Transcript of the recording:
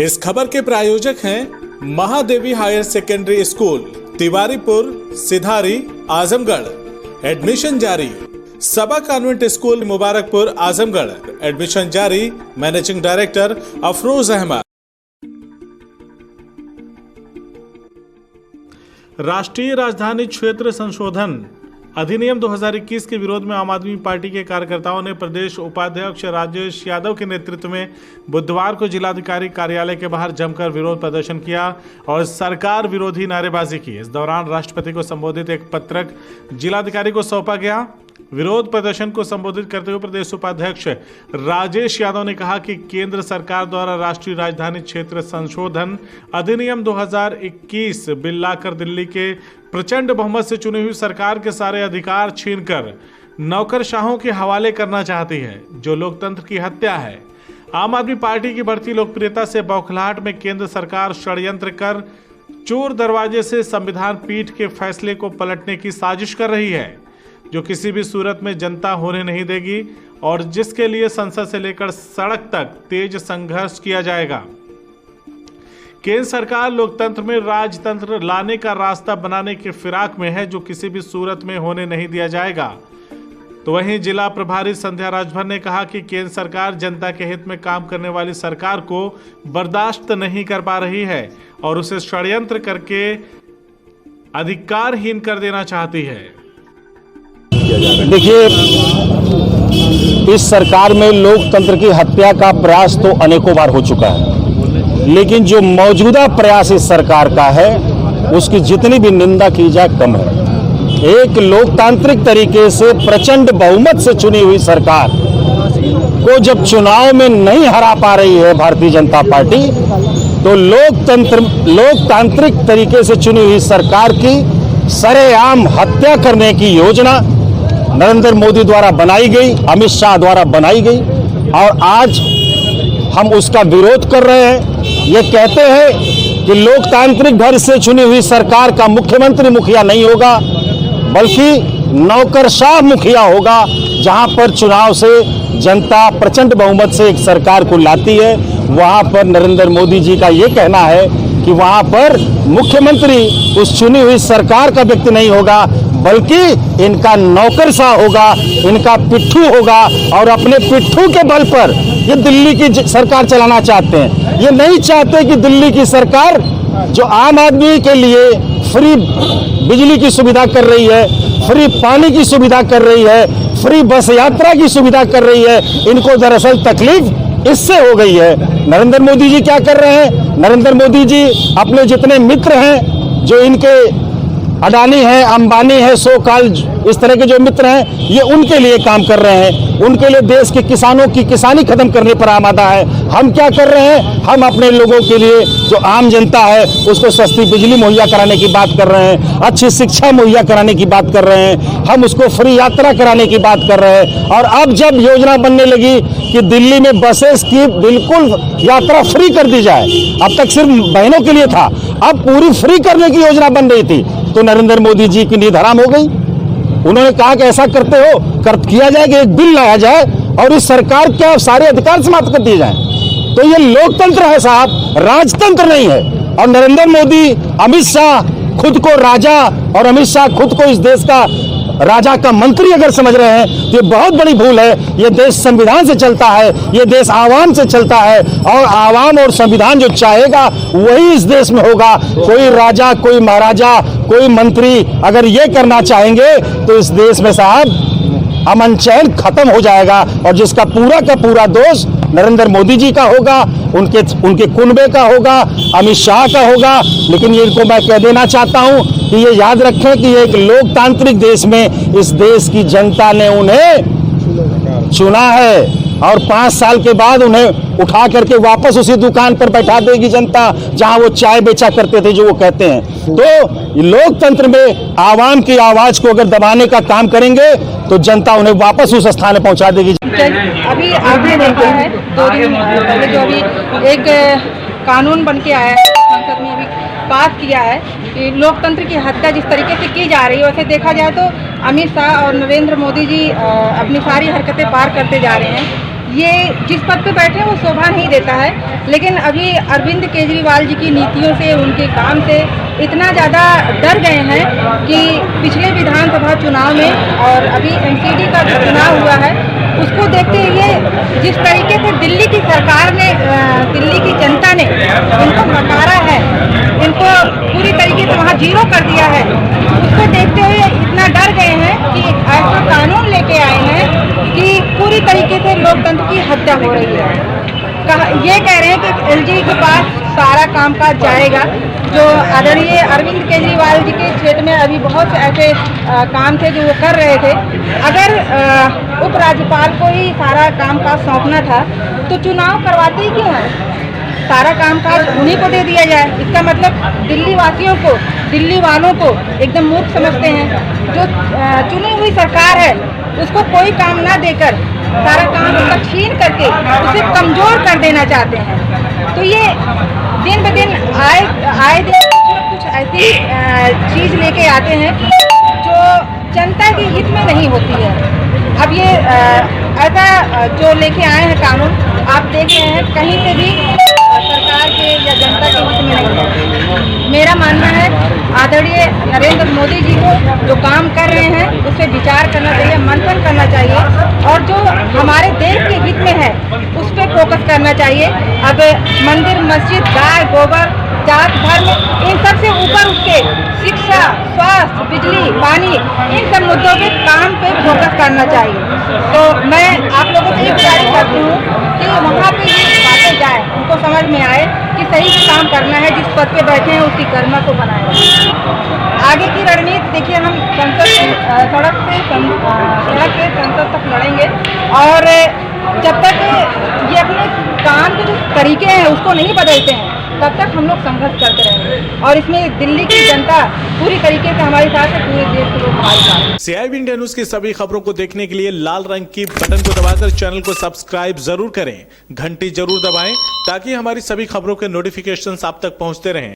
इस खबर के प्रायोजक हैं Mahadevi higher secondary school, Tiwaripur, Sidhari, Azamgarh. Admission जारी। Saba convent school, Mubarakpur, Azamgarh. Admission जारी। Managing director Afroz Ahmad. राष्ट्रीय राजधानी क्षेत्र संशोधन अधिनियम 2021 के विरोध में आम आदमी पार्टी के कार्यकर्ताओं ने प्रदेश उपाध्यक्ष राजेश यादव के नेतृत्व में बुधवार को जिलाधिकारी कार्यालय के बाहर जमकर विरोध प्रदर्शन किया और सरकार विरोधी नारेबाजी की। इस दौरान राष्ट्रपति को संबोधित एक पत्रक जिलाधिकारी को सौंपा गया। विरोध प्रदर्शन को संबोधित करते हुए प्रदेश उपाध्यक्ष राजेश यादव ने कहा कि केंद्र सरकार द्वारा राष्ट्रीय राजधानी क्षेत्र संशोधन अधिनियम 2021 बिल लाकर दिल्ली के प्रचंड बहुमत से चुनी हुई सरकार के सारे अधिकार छीनकर नौकरशाहों के हवाले करना चाहती है, जो लोकतंत्र की हत्या है। आम आदमी पार्टी की बढ़ती लोकप्रियता से बौखलाहट में केंद्र सरकार षड्यंत्र कर चोर दरवाजे से संविधान पीठ के फैसले को पलटने की साजिश कर रही है, जो किसी भी सूरत में जनता होने नहीं देगी और जिसके लिए संसद से लेकर सड़क तक तेज संघर्ष किया जाएगा। केंद्र सरकार लोकतंत्र में राजतंत्र लाने का रास्ता बनाने के फिराक में है, जो किसी भी सूरत में होने नहीं दिया जाएगा। तो वहीं जिला प्रभारी संध्या राजभर ने कहा कि केंद्र सरकार जनता के हित में काम करने वाली सरकार को बर्दाश्त नहीं कर पा रही है और उसे षड्यंत्र करके अधिकारहीन कर देना चाहती है। देखिए, इस सरकार में लोकतंत्र की हत्या का प्रयास तो अनेकों बार हो चुका है, लेकिन जो मौजूदा प्रयास इस सरकार का है उसकी जितनी भी निंदा की जाए कम है। एक लोकतांत्रिक तरीके से प्रचंड बहुमत से चुनी हुई सरकार को जब चुनाव में नहीं हरा पा रही है भारतीय जनता पार्टी, तो लोकतांत्रिक तरीके से चुनी हुई सरकार की सरेआम हत्या करने की योजना नरेंद्र मोदी द्वारा बनाई गई, अमित शाह द्वारा बनाई गई और आज हम उसका विरोध कर रहे हैं। ये कहते हैं कि लोकतांत्रिक ढंग से चुनी हुई सरकार का मुख्यमंत्री मुखिया नहीं होगा, बल्कि नौकरशाह मुखिया होगा। जहां पर चुनाव से जनता प्रचंड बहुमत से एक सरकार को लाती है, वहां पर नरेंद्र मोदी जी का ये कहना है कि वहां पर मुख्यमंत्री उस चुनी हुई सरकार का व्यक्ति नहीं होगा, बल्कि इनका नौकरशाह होगा, इनका पिट्ठू होगा और अपने पिट्ठू के बल पर ये दिल्ली की सरकार चलाना चाहते हैं। ये नहीं चाहते कि दिल्ली की सरकार जो आम आदमी के लिए फ्री बिजली की सुविधा कर रही है, फ्री पानी की सुविधा कर रही है, फ्री बस यात्रा की सुविधा कर रही है, इनको दरअसल तकलीफ इससे हो गई है। नरेंद्र मोदी जी क्या कर रहे हैं? नरेंद्र मोदी जी अपने जितने मित्र हैं, जो इनके अडानी है, अंबानी है, सो कॉल इस तरह के जो मित्र हैं, ये उनके लिए काम कर रहे हैं। उनके लिए देश के किसानों की किसानी खत्म करने पर आमादा है। हम क्या कर रहे हैं? हम अपने लोगों के लिए, जो आम जनता है, उसको सस्ती बिजली मुहैया कराने की बात कर रहे हैं, अच्छी शिक्षा मुहैया कराने की बात कर रहे हैं, हम उसको फ्री यात्रा कराने की बात कर रहे हैं। और अब जब योजना बनने लगी कि दिल्ली में बसेस की बिल्कुल यात्रा फ्री कर दी जाए, अब तक सिर्फ बहनों के लिए था, अब पूरी फ्री करने की योजना बन रही थी, तो नरेंद्र मोदी जी की नींद हराम हो गई। उन्होंने कहा कि ऐसा करते हो किया जाए कि एक बिल लाया जाए और इस सरकार के सारे अधिकार समाप्त कर दिए जाएं। तो ये लोकतंत्र है साहब, राजतंत्र नहीं है। और नरेंद्र मोदी, अमित शाह खुद को राजा और अमित शाह खुद को इस देश का राजा का मंत्री अगर समझ रहे हैं, तो ये बहुत बड़ी भूल है। ये देश संविधान से चलता है, ये देश आवाम से चलता है और आवाम और संविधान जो चाहेगा वही इस देश में होगा। कोई राजा, कोई महाराजा, कोई मंत्री अगर ये करना चाहेंगे तो इस देश में साहब अमन चैन खत्म हो जाएगा और जिसका पूरा का पूरा दोष नरेंद्र मोदी जी का होगा, उनके कुनबे का होगा, अमित शाह का होगा। लेकिन ये इनको मैं कह देना चाहता हूं कि ये याद रखें कि एक लोकतांत्रिक देश में इस देश की जनता ने उन्हें चुना है और 5 साल के बाद उन्हें उठा करके वापस उसी दुकान पर बैठा देगी जनता जहां वो चाय बेचा करते थे, जो वो कहते हैं। तो लोकतंत्र में आवाम की आवाज को अगर दबाने का काम करेंगे तो जनता उन्हें वापस उस स्थान में पहुंचा देगी। अभी आपने देखा है 2 दिन पहले जो अभी एक कानून बन के आया है, संसद में अभी पास किया है कि लोकतंत्र की हत्या जिस तरीके से की जा रही है, वैसे देखा जाए तो अमित शाह और नरेंद्र मोदी जी अपनी सारी हरकतें पार करते जा रहे हैं। ये जिस पद पे बैठे हैं वो शोभा नहीं देता है। लेकिन अभी अरविंद केजरीवाल जी की नीतियों से, उनके काम से इतना ज़्यादा डर गए हैं कि पिछले विधानसभा चुनाव में और अभी एमसीडी का चुनाव हुआ है, उसको देखते हुए जिस तरीके से दिल्ली की सरकार ने, दिल्ली की जनता ने इनको नकारा है, इनको पूरी तरीके से वहाँ जीरो कर दिया है, उसको देखते हुए इतना डर गए हैं कि एक ऐसा कानून लेके आए हैं कि पूरी तरीके से लोकतंत्र की हत्या हो रही है। ये कह रहे हैं कि एलजी के पास सारा कामकाज जाएगा। जो आदरणीय अरविंद केजरीवाल जी के क्षेत्र में अभी बहुत से ऐसे काम थे जो वो कर रहे थे। अगर उपराज्यपाल को ही सारा कामकाज सौंपना था तो चुनाव करवाते ही क्यों है? सारा कामकाज उन्हीं को दे दिया जाए। इसका मतलब दिल्ली वासियों को, दिल्ली वालों को एकदम मूर्ख समझते हैं। जो चुनी हुई सरकार है उसको कोई काम ना देकर सारा काम उसका छीन करके उसे कमज़ोर कर देना चाहते हैं। तो ये दिन ब दिन आए दिन कुछ ऐसी चीज़ लेके आते हैं जो जनता के हित में नहीं होती है। अब ये ऐसा जो लेके आए हैं कानून, आप देख रहे हैं कहीं से भी सरकार के या जनता के हित में नहीं है। मेरा मानना है आदरणीय नरेंद्र मोदी जी को जो काम कर रहे हैं उस पर विचार करना चाहिए, मंथन करना चाहिए और जो हमारे देश के हित में है उस पर फोकस करना चाहिए। अब मंदिर, मस्जिद, गाय, गोबर, जात, धर्म, इन सब से ऊपर उठ के शिक्षा, स्वास्थ्य, बिजली, पानी, इन सब मुद्दों पे काम पे फोकस करना चाहिए। तो मैं आप लोगों से ये गुजारिश करती हूँ कि वहाँ पे ये बातें जाए, उनको समझ में आए कि सही से काम करना है, जिस पद पे बैठे हैं उसकी गरिमा को बनाए। आगे की रणनीति देखिए, हम सड़क से संसद तक लड़ेंगे और जब तक ये अपने काम के जो तरीके हैं उसको नहीं बदलते हैं तब तक हम लोग संघर्ष करते रहेंगे। और इसमें दिल्ली की जनता पूरी तरीके से हमारे साथ है, पूरे देश के लोग हमारे साथ हैं। CIB इंडिया न्यूज की सभी खबरों को देखने के लिए लाल रंग की बटन को दबाकर चैनल को सब्सक्राइब जरूर करें, घंटी जरूर दबाएं ताकि हमारी सभी खबरों के नोटिफिकेशंस आप तक पहुंचते रहें।